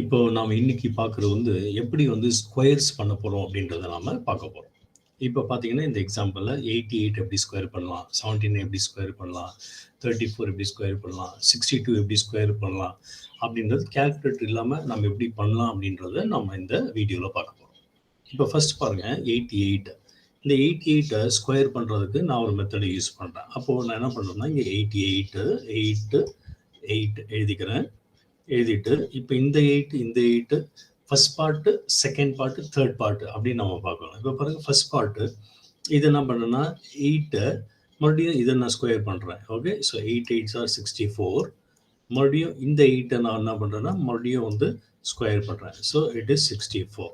இப்போ நாம இன்னைக்கு பார்க்குறது வந்து எப்படி வந்து ஸ்கொயர்ஸ் பண்ண போறோம் அப்படின்றத நாம பார்க்க போறோம். இப்போ பார்த்தீங்கன்னா, இந்த எக்ஸாம்பிள்ல 88 எப்படி ஸ்கொயர் பண்ணலாம்? 17 எப்படி ஸ்கொயர் பண்ணலாம்? 34 எப்படி ஸ்கொயர் பண்ணலாம்? 62 எப்படி ஸ்கொயர் பண்ணலாம்? அப்படின்றது கால்குலேட்டர் இல்லாம நம்ம எப்படி பண்ணலாம் அப்படின்றத நம்ம இந்த வீடியோல பார்க்க போறோம். இப்போ ஃபர்ஸ்ட் பாருங்க 88. இந்த 88 ஸ்கொயர் பண்றதுக்கு நான் ஒரு மெத்தட் யூஸ் பண்றேன். அப்போ நான் என்ன பண்றேன்னா, இங்க 88 8 8 எழுதிக்கிறேன். எழுதிட்டு இப்போ இந்த 8 first part, second part, third part அப்படின்னு நம்ம பார்க்கலாம். இப்போ பாருங்க ஃபர்ஸ்ட் பார்ட்டு இது என்ன பண்ணேன்னா 8 மறுபடியும் இதை நான் ஸ்கொயர் பண்ணுறேன். Okay, so 8 8s are 64. மறுபடியும் இந்த 8 நான் என்ன பண்ணுறேன்னா மறுபடியும் வந்து ஸ்கொயர் பண்ணுறேன். So it is 64.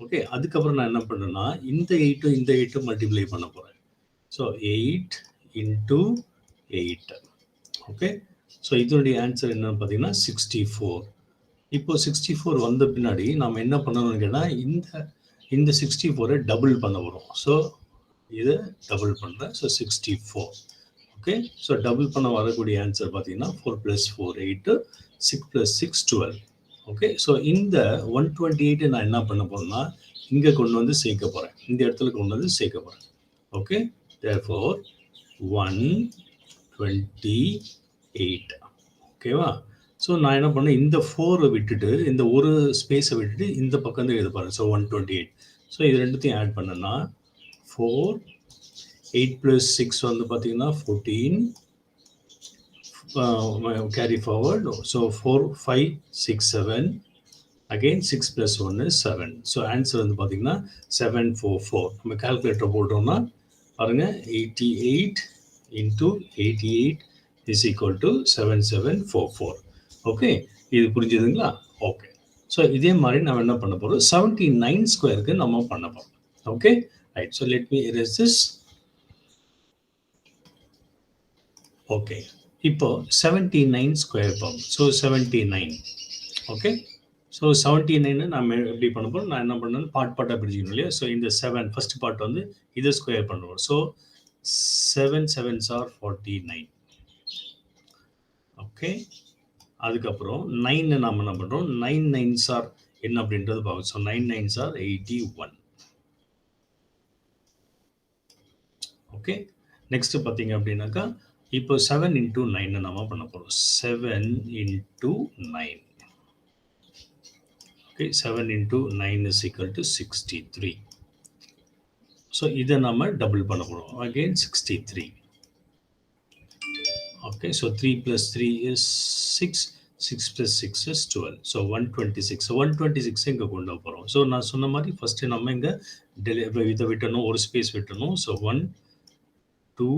ஓகே, அதுக்கப்புறம் நான் என்ன பண்ணுறேன்னா இந்த 8 மல்டிப்ளை பண்ண போகிறேன். So 8 into 8. ஓகே, ஸோ இதனுடைய ஆன்சர் என்னன்னு பார்த்தீங்கன்னா 64. இப்போ 64 வந்த பின்னாடி நாம் என்ன பண்ணணும்னு கேட்டால் இந்த 64 டபுள் பண்ண வரும். ஸோ இதை டபுள் பண்ணுறேன். ஸோ 64. ஓகே, ஸோ டபுள் பண்ண வரக்கூடிய ஆன்சர் பார்த்தீங்கன்னா 4 + 4 8, 6 + 6 12. ஓகே, ஸோ இந்த 128 நான் என்ன பண்ண போறேன்னா இங்கே கொண்டு வந்து சேர்க்க போகிறேன். இந்த இடத்துல கொண்டு வந்து சேர்க்க போகிறேன். Okay, therefore 128. ஓகேவா? ஸோ நான் என்ன பண்ணேன், இந்த 4 விட்டுட்டு இந்த ஒரு ஸ்பேஸை விட்டுட்டு இந்த பக்கம் வந்து எழுத பாருங்க. ஸோ 128. ஸோ இது ரெண்டுத்தையும் ஆட் பண்ணேன்னா 4 8 + 6 வந்து பார்த்தீங்கன்னா 14. Carry forward. So 4 5 6 7. Again 6 + 1 is 7. So answer வந்து பார்த்தீங்கன்னா 744. நம்ம கால்குலேட்டர் போட்டோம்னா பாருங்க 88 into 88 is equal to 7744. Okay, இது புரிஞ்சுதுங்களா? ஓகே, ஸோ இதே மாதிரி நம்ம என்ன பண்ண போகிறோம் 79 ஸ்கொயருக்கு நம்ம பண்ண போகிறோம். Okay right, so let me erase this. Okay, இப்போ 79 ஸ்கொயர் பண்ணோம். ஸோ 79. ஓகே, ஸோ 79 நம்ம எப்படி பண்ண போகிறோம், நான் என்ன பண்ணேன் பார்ட்டாக பிரிச்சுக்கணும் இல்லையா? ஸோ இந்த 7 ஃபர்ஸ்ட் பார்ட் வந்து இதை ஸ்கொயர் பண்ணுவோம். So 7 7s are 49. ஓகே, அதுக்கப்புறம் 9 நாம் என்ன பண்ணுறோம் 9 9s are என்ன அப்படின்றது பார்ப்போம். So 9 9s are 81. Okay, next பார்த்தீங்க அப்படின்னாக்கா இப்போ 7 into 9 நம்ம பண்ண போகிறோம். 7 into 9. Okay, 7 into 9 is equal to 63. So இதை நம்ம டபுள் பண்ண போகிறோம். Again 63. Okay, so 3 + 3 is 6. 6 + 6 is 12. So 126. 126 இங்கே கொண்டு போகிறோம். ஸோ நான் சொன்ன மாதிரி ஃபஸ்ட்டு நம்ம இங்கே இதை விட்டணும், ஒரு ஸ்பேஸ் விட்டணும். ஸோ 1 2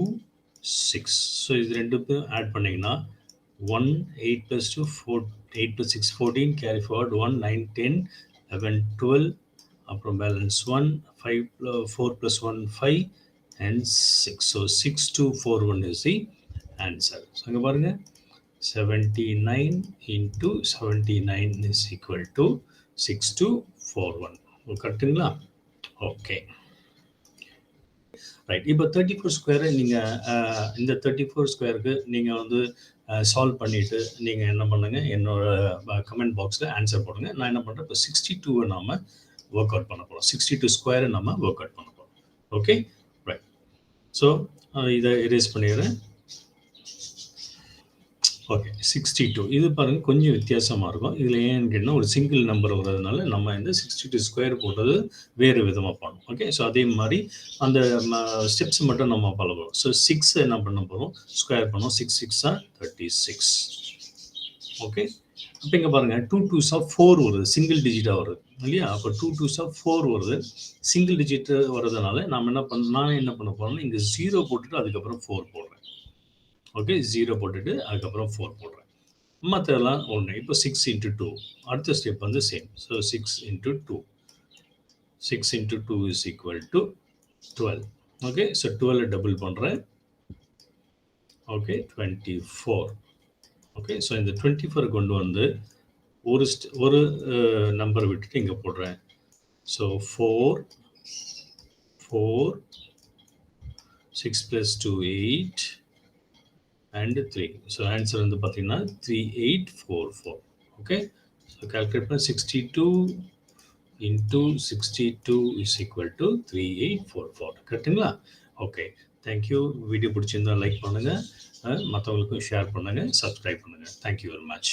6. ஸோ இது ரெண்டுக்கும் ஆட் பண்ணிங்கன்னா 1 8 + 2 4 8 + 6 14. Carry forward 1 9 10 11 12. அப்புறம் balance 1 5 4 + 1 5 and 6. So 6241 is the answer. So அங்கே பாருங்க 79 into 79 is equal to 6241. கரெக்டுங்களா? Okay right. இப்போ 34 ஸ்கொயரை நீங்கள் இந்த 34 ஸ்கொயருக்கு நீங்கள் வந்து சால்வ் பண்ணிவிட்டு நீங்கள் என்ன பண்ணுங்கள், என்னோட கமெண்ட் பாக்ஸில் ஆன்சர் போடுங்க. நான் என்ன பண்ணுறேன், இப்போ 62 நாம் ஒர்க் அவுட் பண்ண போகிறோம். 62 ஸ்கொயரை நம்ம ஒர்க் அவுட் பண்ண போகிறோம். Okay right. ஸோ இதை எரேஸ் பண்ணிடுறேன். ஓகே, 62 இது பாருங்கள் கொஞ்சம் வித்தியாசமாக இருக்கும். இதில் ஏன்னு கேட்டால் ஒரு சிங்கிள் நம்பர் வர்றதுனால நம்ம இந்த 62 ஸ்கொயர் போட்டது வேறு விதமாக பண்ணணும். ஓகே, ஸோ அதே மாதிரி அந்த ஸ்டெப்ஸ் மட்டும் நம்ம பழகுறோம். ஸோ 6 என்ன பண்ண போகிறோம், ஸ்கொயர் பண்ணோம். 6 6 are 36. ஓகே, அப்போ இங்கே பாருங்கள் 2 2s are 4 வருது, சிங்கிள் டிஜிட்டாக வருது இல்லையா? அப்போ 2 2s are 4 வருது, சிங்கிள் டிஜிட் வர்றதுனால நான் என்ன பண்ண போகிறோம்னா இங்கே 0 போட்டுட்டு அதுக்கப்புறம் 4 போடுறேன். ஓகே, 0 போட்டுட்டு அதுக்கப்புறம் 4 போடுறேன். மற்றதெல்லாம் ஒன்று. இப்போ 6 into 2 அடுத்த ஸ்டெப் வந்து same. So 6 into 2. 6 into 2 is equal to 12. Okay, so 12 double பண்ணுறேன். ஓகே 24. ஓகே, ஸோ இந்த 24 கொண்டு வந்து ஒரு நம்பர் விட்டுட்டு இங்கே போடுறேன். So 4 4 6 + 2 8 and 3. ஸோ ஆன்சர் வந்து பார்த்தீங்கன்னா 3844. ஓகே, ஸோ கால்குலேட் பண்ண 62 into 62 is equal to 3844. கரெக்டுங்களா? Okay, thank you. வீடியோ பிடிச்சிருந்தா லைக் பண்ணுங்கள், மற்றவங்களுக்கும் ஷேர் பண்ணுங்கள், சப்ஸ்கிரைப் பண்ணுங்கள். Thank you very much.